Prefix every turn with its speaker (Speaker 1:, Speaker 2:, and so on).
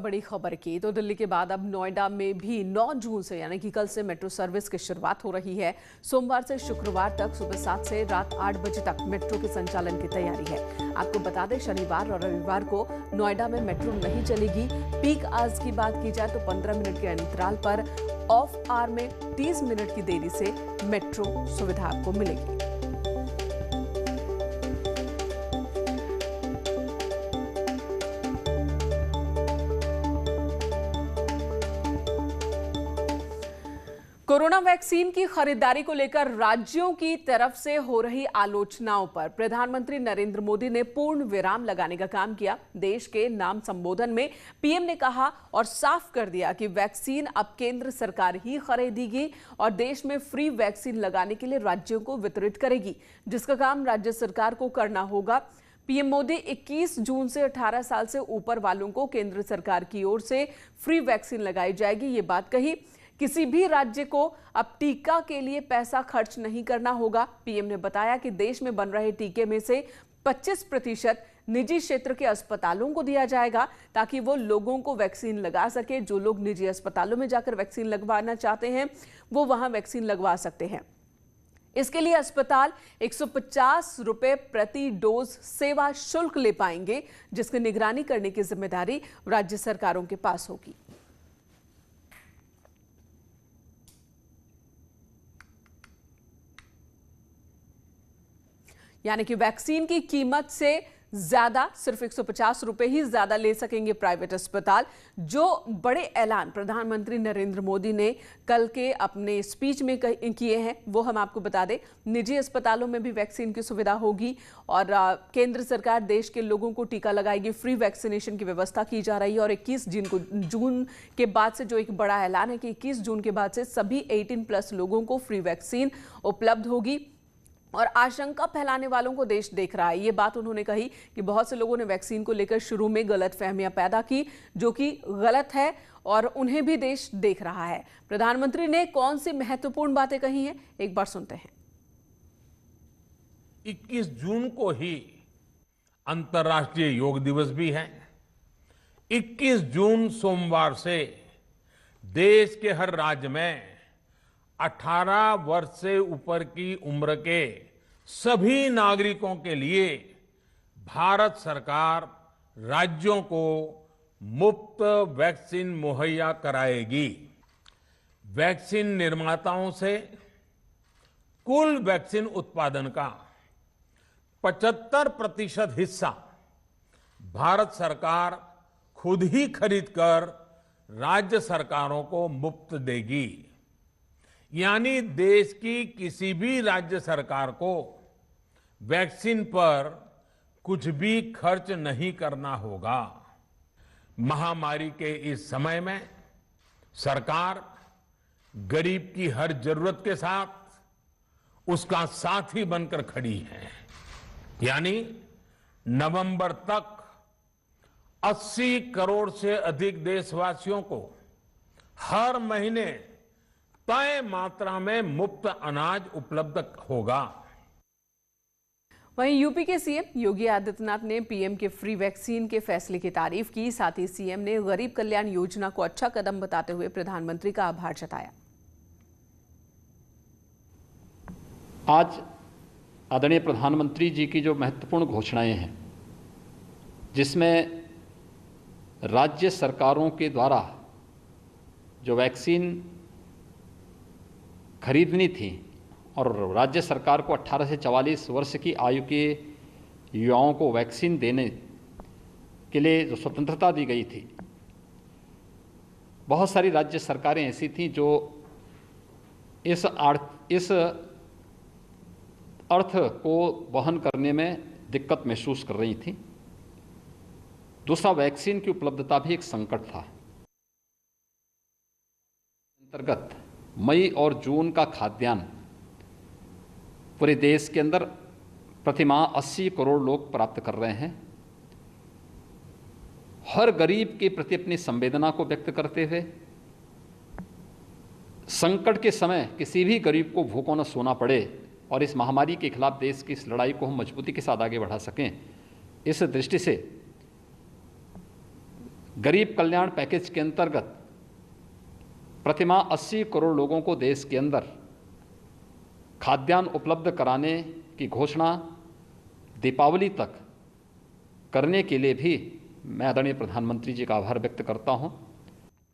Speaker 1: बड़ी खबर की तो दिल्ली के बाद अब नोएडा में भी 9 जून से यानी कि कल से मेट्रो सर्विस की शुरुआत हो रही है। सोमवार से शुक्रवार तक सुबह 7 से रात 8 बजे तक मेट्रो के संचालन की तैयारी है। आपको बता दें, शनिवार और रविवार को नोएडा में मेट्रो नहीं चलेगी। पीक आवर्स की बात की जाए तो 15 मिनट के अंतराल पर ऑफ आवर में 30 मिनट की देरी से मेट्रो सुविधा आपको मिलेगी। कोरोना वैक्सीन की खरीदारी को लेकर राज्यों की तरफ से हो रही आलोचनाओं पर प्रधानमंत्री नरेंद्र मोदी ने पूर्ण विराम लगाने का काम किया। देश के नाम संबोधन में पीएम ने कहा और साफ कर दिया कि वैक्सीन अब केंद्र सरकार ही खरीदेगी और देश में फ्री वैक्सीन लगाने के लिए राज्यों को वितरित करेगी, जिसका काम राज्य सरकार को करना होगा। पीएम मोदी 21 जून से 18 साल से ऊपर वालों को केंद्र सरकार की ओर से फ्री वैक्सीन लगाई जाएगी, ये बात कही। किसी भी राज्य को अब टीका के लिए पैसा खर्च नहीं करना होगा। पीएम ने बताया कि देश में बन रहे टीके में से 25% निजी क्षेत्र के अस्पतालों को दिया जाएगा ताकि वो लोगों को वैक्सीन लगा सके। जो लोग निजी अस्पतालों में जाकर वैक्सीन लगवाना चाहते हैं वो वहां वैक्सीन लगवा सकते हैं। इसके लिए अस्पताल 150 रुपए प्रति डोज सेवा शुल्क ले पाएंगे, जिसकी निगरानी करने की जिम्मेदारी राज्य सरकारों के पास होगी। यानी कि वैक्सीन की कीमत से ज्यादा सिर्फ 150 रुपए ही ज्यादा ले सकेंगे प्राइवेट अस्पताल। जो बड़े ऐलान प्रधानमंत्री नरेंद्र मोदी ने कल के अपने स्पीच में किए हैं वो हम आपको बता दें। निजी अस्पतालों में भी वैक्सीन की सुविधा होगी और केंद्र सरकार देश के लोगों को टीका लगाएगी। फ्री वैक्सीनेशन की व्यवस्था की जा रही है और 21 जून के बाद से जो एक बड़ा ऐलान है कि 21 जून के बाद से सभी 18+ लोगों को फ्री वैक्सीन उपलब्ध होगी। और आशंका फैलाने वालों को देश देख रहा है, ये बात उन्होंने कही कि बहुत से लोगों ने वैक्सीन को लेकर शुरू में गलतफहमियां पैदा की, जो कि गलत है और उन्हें भी देश देख रहा है। प्रधानमंत्री ने कौन सी महत्वपूर्ण बातें कही हैं, एक बार सुनते हैं।
Speaker 2: 21 जून को ही अंतर्राष्ट्रीय योग दिवस भी है। 21 जून सोमवार से देश के हर राज्य में 18 वर्ष से ऊपर की उम्र के सभी नागरिकों के लिए भारत सरकार राज्यों को मुफ्त वैक्सीन मुहैया कराएगी। वैक्सीन निर्माताओं से कुल वैक्सीन उत्पादन का 75% हिस्सा भारत सरकार खुद ही खरीदकर राज्य सरकारों को मुफ्त देगी। यानी देश की किसी भी राज्य सरकार को वैक्सीन पर कुछ भी खर्च नहीं करना होगा। महामारी के इस समय में सरकार गरीब की हर जरूरत के साथ उसका साथी बनकर खड़ी है। यानी नवंबर तक 80 करोड़ से अधिक देशवासियों को हर महीने तय मात्रा में मुफ्त अनाज उपलब्ध होगा।
Speaker 1: वहीं यूपी के सीएम योगी आदित्यनाथ ने पीएम के फ्री वैक्सीन के फैसले की तारीफ की। साथ ही सीएम ने गरीब कल्याण योजना को अच्छा कदम बताते हुए प्रधानमंत्री का आभार जताया।
Speaker 3: आज आदरणीय प्रधानमंत्री जी की जो महत्वपूर्ण घोषणाएं हैं, जिसमें राज्य सरकारों के द्वारा जो वैक्सीन खरीदनी थी और राज्य सरकार को 18 से 44 वर्ष की आयु के युवाओं को वैक्सीन देने के लिए जो स्वतंत्रता दी गई थी, बहुत सारी राज्य सरकारें ऐसी थीं जो इस अर्थ को वहन करने में दिक्कत महसूस कर रही थीं। दूसरा, वैक्सीन की उपलब्धता भी एक संकट था। अंतर्गत मई और जून का खाद्यान्न पूरे देश के अंदर प्रतिमाह 80 करोड़ लोग प्राप्त कर रहे हैं। हर गरीब के प्रति अपनी संवेदना को व्यक्त करते हुए संकट के समय किसी भी गरीब को भूखों न सोना पड़े और इस महामारी के खिलाफ देश की इस लड़ाई को हम मजबूती के साथ आगे बढ़ा सकें, इस दृष्टि से गरीब कल्याण पैकेज के अंतर्गत प्रतिमाह 80 करोड़ लोगों को देश के अंदर खाद्यान्न उपलब्ध कराने की घोषणा दीपावली तक करने के लिए भी मैं आदरणीय प्रधानमंत्री जी का आभार व्यक्त करता हूं।